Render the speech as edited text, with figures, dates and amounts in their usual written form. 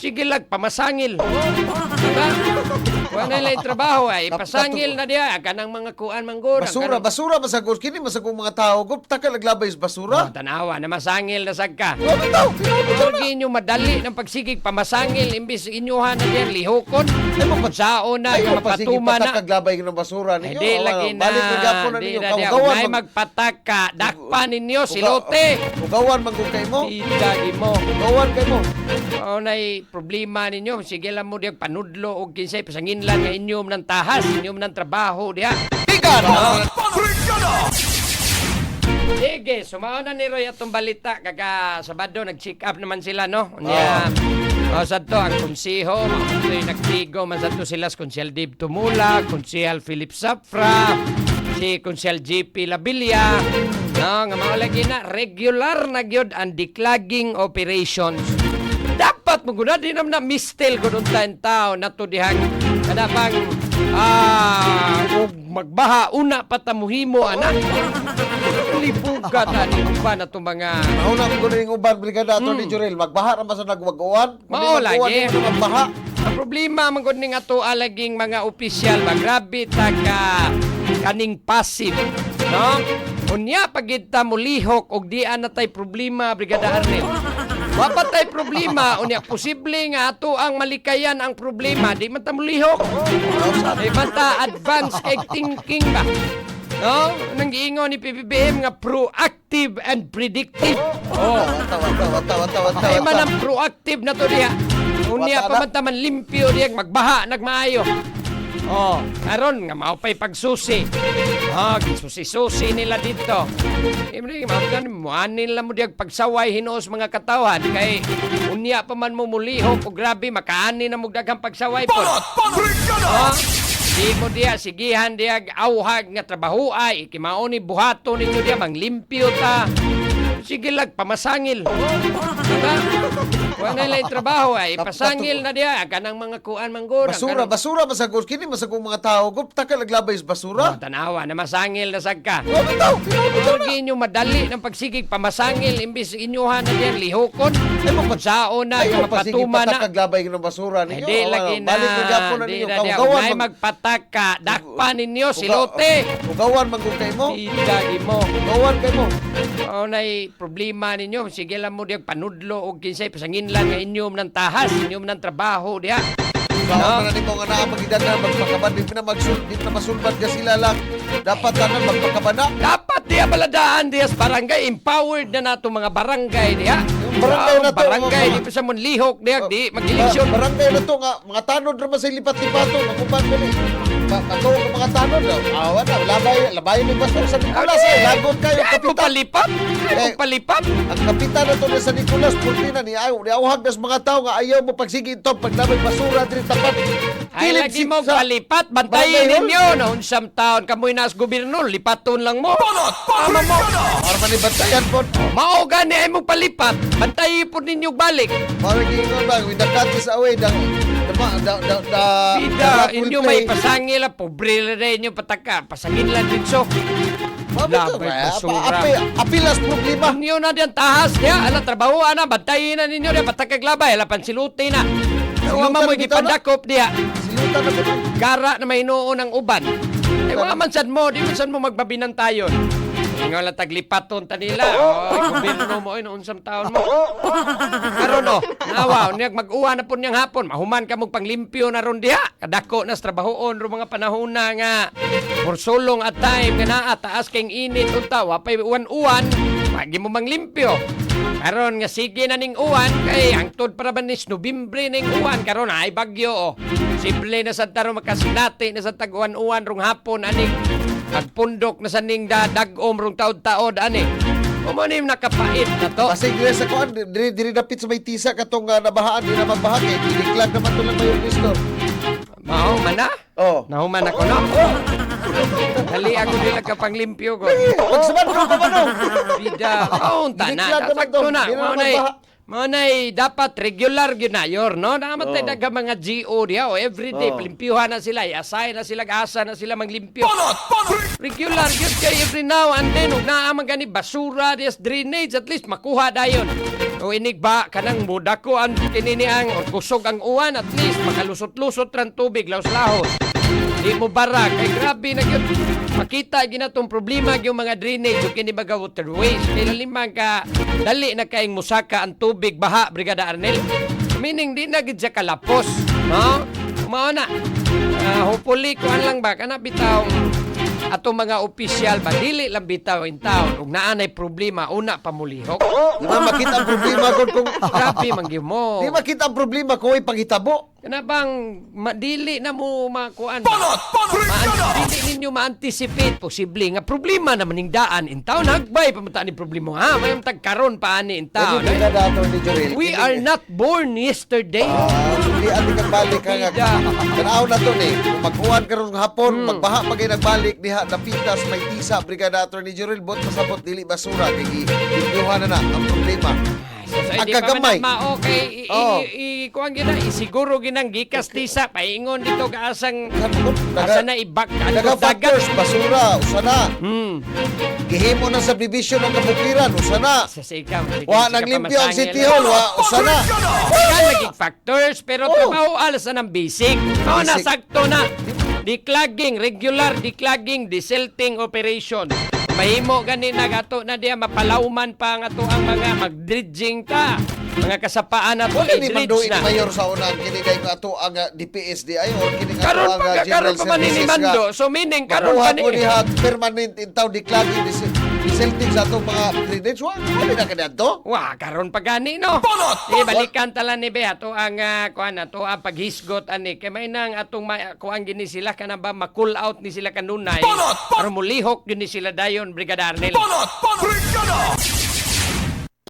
Sige lang, pamasangil. Diba? Kung na lang trabaho ay pasangil na diya. Kanang mga kuan manggura. Basura masagos kini masagong mga tao ko taka naglabay sa basura. Tanawa na masangil na sagka. Bitaw. Huwag inyo madali ng pagsigig pamasangil imbis inyuhan na diyan lihokon. Sao na, Ay mo pasige mapatuma na. pataglabay ng basura ninyo. Hindi lagi na. Balik na gyapon na Di ninyo. na diya. Kaugawan Unay magpataka. Dakpa ninyo, silote. Ugawan man kung kay mo. Idagi mo. Ugawan kay mo. Unay problema ninyo. Sige lang mo diya panudlo o kinsay pasangin lang nga inyong ng tahas, inyong ng trabaho diya. Tigan. Sige, sumao na ni Roy atong balita kaka Sabado nag-check up naman sila no. Unya sad to ang konsiho, mga nagtigo man sad to sila sa Konsyal Dave Tumula, Konsyal Philip Safra, si Konsyal JP Labilia, no, nga mao lagi na regular na gyud ang declogging operations. Dapat mo guna din naman na mistel ko doon tayong tao na to dihang kadapang magbaha una patamuhimo anak. Lipugat na ni uban na itong mga... Mauna ko rin yung uban, Brigada Atty. Jurel. Magbaha naman sa nagwag-uwan. Mao lagi. Magbaha. Ang problema man gud ning ato alaging mga opisyal magrabi taga kaning passive, no? Unya pagid ta mulihok og dian na tay problema, Brigada Arnel. Wa pa tay problema, unya posible nga ato ang malikayan ang problema, di man ta mulihok. Di man ta advance kay thinking ba? No? Nang giingon ni PBBM nga proactive and predictive. Oh. Wata. Ay man ang proactive na to diha. Unya pa man taman limpyo diha magbaha nagmaayo. Oh, karon nga mao pay pagsusi. Gisusi-susi nila dito. Imre mo anil mo diha pagsaway hinuos mga katawan kay unya pa man mo mulihok o grabe makaani na mo daghang pagsaway po. Di mo diya, sigihan diya, awhag nga trabaho ay, ikimaoni buhato ninyo diya, manglimpyo ta. Sige lang, pamasangil. Diba? Kung na lang trabaho ay, pasangil na diya, kanang mga kuan manggura. Basura masagos kini masagong mga tao ko taka naglabay sa basura. Tanawa na masangil na sagka. Bitaw. Huwag inyo madali ng pagsigig pamasangil, imbis inyuhan na diyan lihokon. Sao na, Ay mo pasige mapatuma na. pataglabay ng basura ninyo. Hindi lagi na. Balik na gyapon na Di ninyo. na diya. Kaugawan Unay magpataka. Dakpa ninyo, silote. Ugawan man kung kay mo. Idagi mo. Ugawan kay mo. Unay problema ninyo. Sige lang mo diya panudlo o kinsay pasangin lang nga inyong ng tahas, inyong ng trabaho diya. Bawal na nimo nga naa magidan na magpakaban di na masulbad ka sila lang. Dapat tanan magpakabana. Dapat diya baladaan diya sa barangay. Empowered na nato mga barangay diya. Barangay na to. Barangay, di pa sa mon lihok diya. Di mag-eleksyon. Barangay na to nga mga tanod ra man sa lipat-lipato nakuban dali. Ato ang mga tanod daw. Awan na labay ni basura sa Nicolas ay lagot kayo Ay, kapitan. palipat. Ay, palipat. Ang kapitan na to sa Nicolas pultina ni awhag das mga tao nga ayaw mo pagsige ito paglabay basura diri tapat. Ay, lagi mo palipat. Bantayin ninyo. Na unsam taon kamoy nas gobyerno. Lipaton lang mo. Tama mo. Arman ni bantayan po. Mao gani ay mo palipat. Bantayin po ninyo balik. Maringon ba with the cat is away Bida, inyo may pasangil la, pobre rin inyo pataka, pasangin lang dito. Labay basura. Apilas problema. Inyo na diyan tahas niya, ala trabaho ana, bantayin na ninyo diya, patakag labay, ala pansiluti na. Huwag mo ipandakop diya. Silutan na po. Gara na may noon ng uban. Eh, wala man sad mo, di man sad mo magbabinantayon. Nga lang taglipaton ta nila. Gobyerno mo, unsam taon mo. Karon no, nawa, niyag mag-uwa na po niyang hapon. Mahuman ka mong panglimpyo na ron diha. Kadako nas trabahoon ro mga panahon na nga. For so long at time nga naa, taas kayong init unta, wapay uwan-uwan, wagi mo manglimpyo. Karon nga sige na ning uwan, kay hangtod para ba nis Nobyembre ning uwan, karon ay bagyo. Simple na sa taro makasinati na sa tag-uwan-uwan rong hapon, aning pagpundok na sa ning dag-om rong taod-taod, ani. Umanim nakapait na to. Kasi sa kuan diri dapit sa may tisa katong nabahaan di na magbaha kay diniklag naman to lang mayon Kristo. Mao man na? Oh. Nahuman ako no? Dali ako nila kapanglimpyo ko. Magsabad ka pa ba no? Bida. Oh, unta na. Diniklag naman to. Sakto na. Di na magbaha. Manay dapat regular ginayor no namatay daga mga GO diya o everyday limpyuhan na sila asay na sila asa na sila maglimpyo regular gyud kay every now and then ug naa man gani basura dias drainage at least makuha dayon O inig ba kanang muda ko ang kininiang o kusog ang uwan, at least makalusot-lusot ran tubig laos-lahos. Di mo bara kay grabe na gyud. Makita ginatong problema yung mga drainage o kini baga waterways. Kaya limang ka dali na kaing musaka ang tubig baha, Brigada Arnel. Meaning di na gid siya kalapos, no? Mao na. Hopefully kuan lang ba kana bitaw ato mga opisyal ba dili lang bitaw in town ug naanay problema una pamulihok. Di ba makita ang problema kung Grabe man gyud mo. di makita ang problema kung ipangitabo. Kana bang dili na mo makuan. Dili ninyo ma-anticipate posible nga problema naman ning daan in town. Hagbay pamunta ni problema. Ha, may tagkaron pa ani in town. Kaya dato ni Jorel. We are not born yesterday. Hindi ati nagbalik ka nga. Tanaw na to ni. Kung magkuhan karon hapon, magbaha pag nagbalik diha napitas may tisa Brigadator ni Jorel bot pasabot dili basura kay giduhan na ang problema. So, Ang di pa kagamay. man okay, Oh. kuang gina, isiguro ginang gikas tisa, paingon dito kaasang, Daga asa na ibak, dagat. factors basura usana. Hmm. Gihimo ng subdivision ng kabukiran usana. Sa ikaw. Wa naglimpyo ang City Hall wa usana. Ka naging factors, pero Oh. trabaho alas na ng basic. Oo na, Basic. sakto na. Declogging, regular declogging, desilting operation. Mahimo gani nagato na diya mapalawman pa nga to ang mga mag-dredging ta. Mga kasapaan na to, Wala ni i-dredge Mandoy ni na. Mayor sa unang kini kay nga ato ang DPSDI or kini nga Karon ato ang pa General pa man ni Services Mando. nga. So meaning karon pa Kabuhat ni. mo niya permanent in town declogging desilting sa atong mga drainage. Wala na kanyan to. Wah, karon pa gani no. Balikan tala ni be ato ang kuan ato ang paghisgot ani kay may nang atong kuan gini sila kana ba ma-cool out ni sila kanunay. Para mulihok yun ni sila dayon Brigada Arnel.